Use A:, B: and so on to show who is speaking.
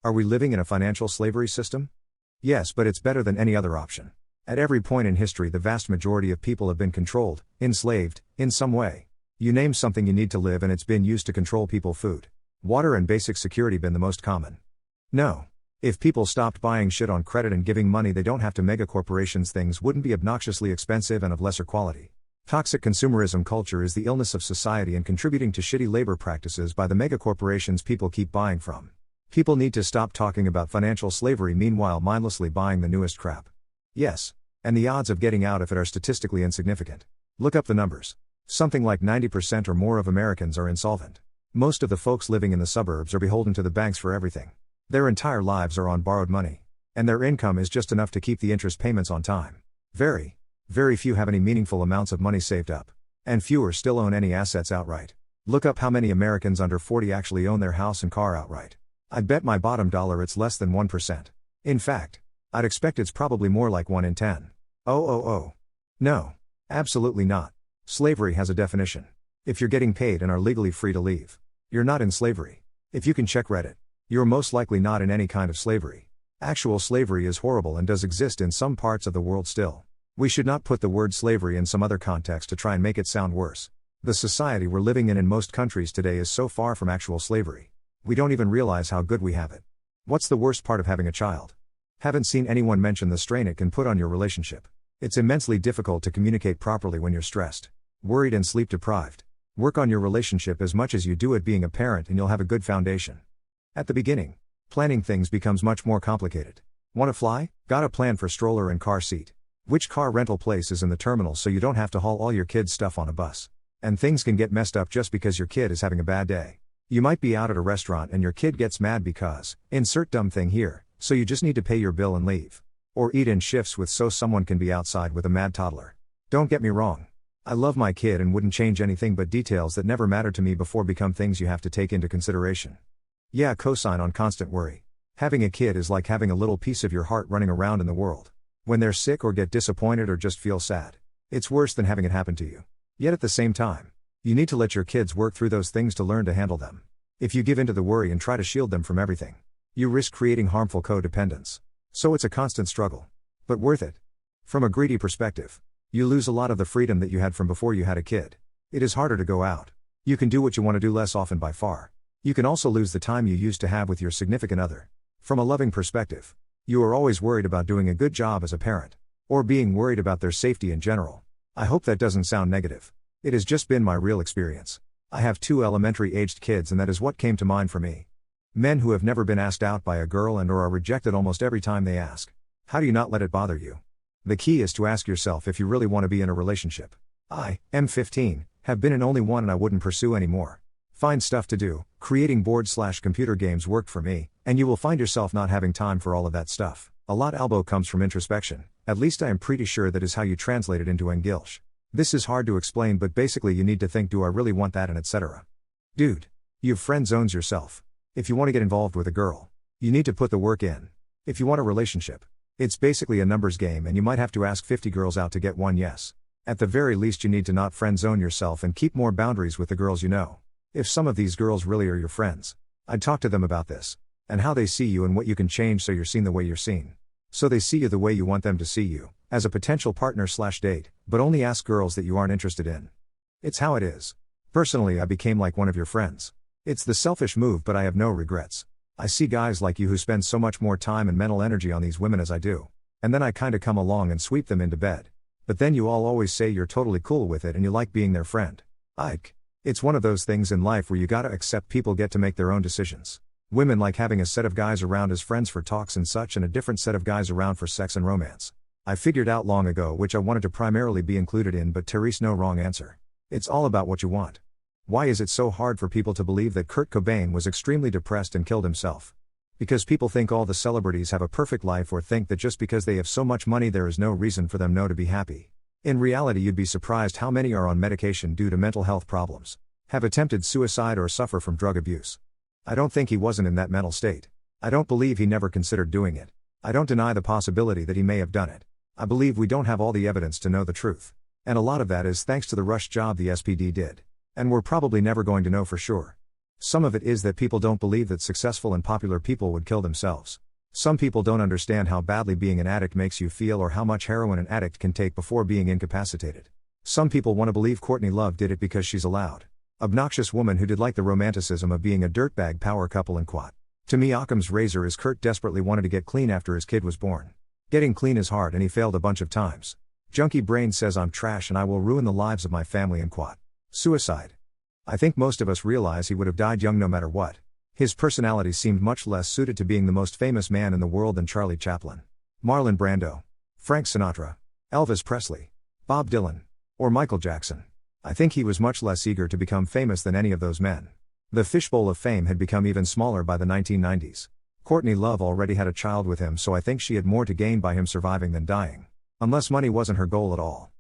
A: Are we living in a financial slavery system? Yes, but it's better than any other option. At every point in history, the vast majority of people have been controlled, enslaved, in some way. You name something you need to live and it's been used to control people. Food, water, and basic security been the most common. No. If people stopped buying shit on credit and giving money they don't have to mega corporations, things wouldn't be obnoxiously expensive and of lesser quality. Toxic consumerism culture is the illness of society and contributing to shitty labor practices by the mega corporations people keep buying from. People need to stop talking about financial slavery meanwhile mindlessly buying the newest crap. Yes. And the odds of getting out of it are statistically insignificant. Look up the numbers. Something like 90% or more of Americans are insolvent. Most of the folks living in the suburbs are beholden to the banks for everything. Their entire lives are on borrowed money. And their income is just enough to keep the interest payments on time. Very few have any meaningful amounts of money saved up. And fewer still own any assets outright. Look up how many Americans under 40 actually own their house and car outright. I'd bet my bottom dollar it's less than 1%. In fact, I'd expect it's probably more like 1 in 10. Oh. No. Absolutely not. Slavery has a definition. If you're getting paid and are legally free to leave, you're not in slavery. If you can check Reddit, you're most likely not in any kind of slavery. Actual slavery is horrible and does exist in some parts of the world still. We should not put the word slavery in some other context to try and make it sound worse. The society we're living in most countries today is so far from actual slavery. We don't even realize how good we have it. What's the worst part of having a child? Haven't seen anyone mention the strain it can put on your relationship. It's immensely difficult to communicate properly when you're stressed, worried, and sleep deprived. Work on your relationship as much as you do at being a parent and you'll have a good foundation. At the beginning, planning things becomes much more complicated. Want to fly? Got a plan for stroller and car seat. Which car rental place is in the terminal so you don't have to haul all your kids' stuff on a bus. And things can get messed up just because your kid is having a bad day. You might be out at a restaurant and your kid gets mad because, insert dumb thing here, so you just need to pay your bill and leave. Or eat in shifts with so someone can be outside with a mad toddler. Don't get me wrong. I love my kid and wouldn't change anything, but details that never mattered to me before become things you have to take into consideration. Yeah, cosign on constant worry. Having a kid is like having a little piece of your heart running around in the world. When they're sick or get disappointed or just feel sad, it's worse than having it happen to you. Yet at the same time, you need to let your kids work through those things to learn to handle them. If you give in to the worry and try to shield them from everything, you risk creating harmful codependence. So it's a constant struggle. But worth it. From a greedy perspective, you lose a lot of the freedom that you had from before you had a kid. It is harder to go out. You can do what you want to do less often by far. You can also lose the time you used to have with your significant other. From a loving perspective, you are always worried about doing a good job as a parent. Or being worried about their safety in general. I hope that doesn't sound negative. It has just been my real experience. I have 2 elementary-aged kids and that is what came to mind for me. Men who have never been asked out by a girl and or are rejected almost every time they ask. How do you not let it bother you? The key is to ask yourself if you really want to be in a relationship. I am 15, have been in only one and I wouldn't pursue anymore. Find stuff to do. Creating board/computer games worked for me, and you will find yourself not having time for all of that stuff. A lot elbow comes from introspection. At least I am pretty sure that is how you translate it into English. This is hard to explain, but basically you need to think, do I really want that, and etc. Dude, you've friend zones yourself. If you want to get involved with a girl, you need to put the work in. If you want a relationship, it's basically a numbers game and you might have to ask 50 girls out to get one yes. At the very least you need to not friend zone yourself and keep more boundaries with the girls you know. If some of these girls really are your friends, I'd talk to them about this, and how they see you and what you can change so you're seen the way you're seen. So they see you the way you want them to see you, as a potential partner/date, but only ask girls that you aren't interested in. It's how it is. Personally, I became like one of your friends. It's the selfish move, but I have no regrets. I see guys like you who spend so much more time and mental energy on these women as I do. And then I kinda come along and sweep them into bed. But then you all always say you're totally cool with it and you like being their friend. It's one of those things in life where you gotta accept people get to make their own decisions. Women like having a set of guys around as friends for talks and such, and a different set of guys around for sex and romance. I figured out long ago which I wanted to primarily be included in, but Therese, no wrong answer. It's all about what you want. Why is it so hard for people to believe that Kurt Cobain was extremely depressed and killed himself? Because people think all the celebrities have a perfect life, or think that just because they have so much money there is no reason for them to be happy. In reality, you'd be surprised how many are on medication due to mental health problems, have attempted suicide, or suffer from drug abuse. I don't think he wasn't in that mental state. I don't believe he never considered doing it. I don't deny the possibility that he may have done it. I believe we don't have all the evidence to know the truth. And a lot of that is thanks to the rush job the SPD did. And we're probably never going to know for sure. Some of it is that people don't believe that successful and popular people would kill themselves. Some people don't understand how badly being an addict makes you feel or how much heroin an addict can take before being incapacitated. Some people want to believe Courtney Love did it because she's a loud, obnoxious woman who did like the romanticism of being a dirtbag power couple and quat. To me, Occam's razor is Kurt desperately wanted to get clean after his kid was born. Getting clean is hard and he failed a bunch of times. Junkie Brain says I'm trash and I will ruin the lives of my family and quat. Suicide. I think most of us realize he would have died young no matter what. His personality seemed much less suited to being the most famous man in the world than Charlie Chaplin, Marlon Brando, Frank Sinatra, Elvis Presley, Bob Dylan, or Michael Jackson. I think he was much less eager to become famous than any of those men. The fishbowl of fame had become even smaller by the 1990s. Courtney Love already had a child with him, so I think she had more to gain by him surviving than dying. Unless money wasn't her goal at all.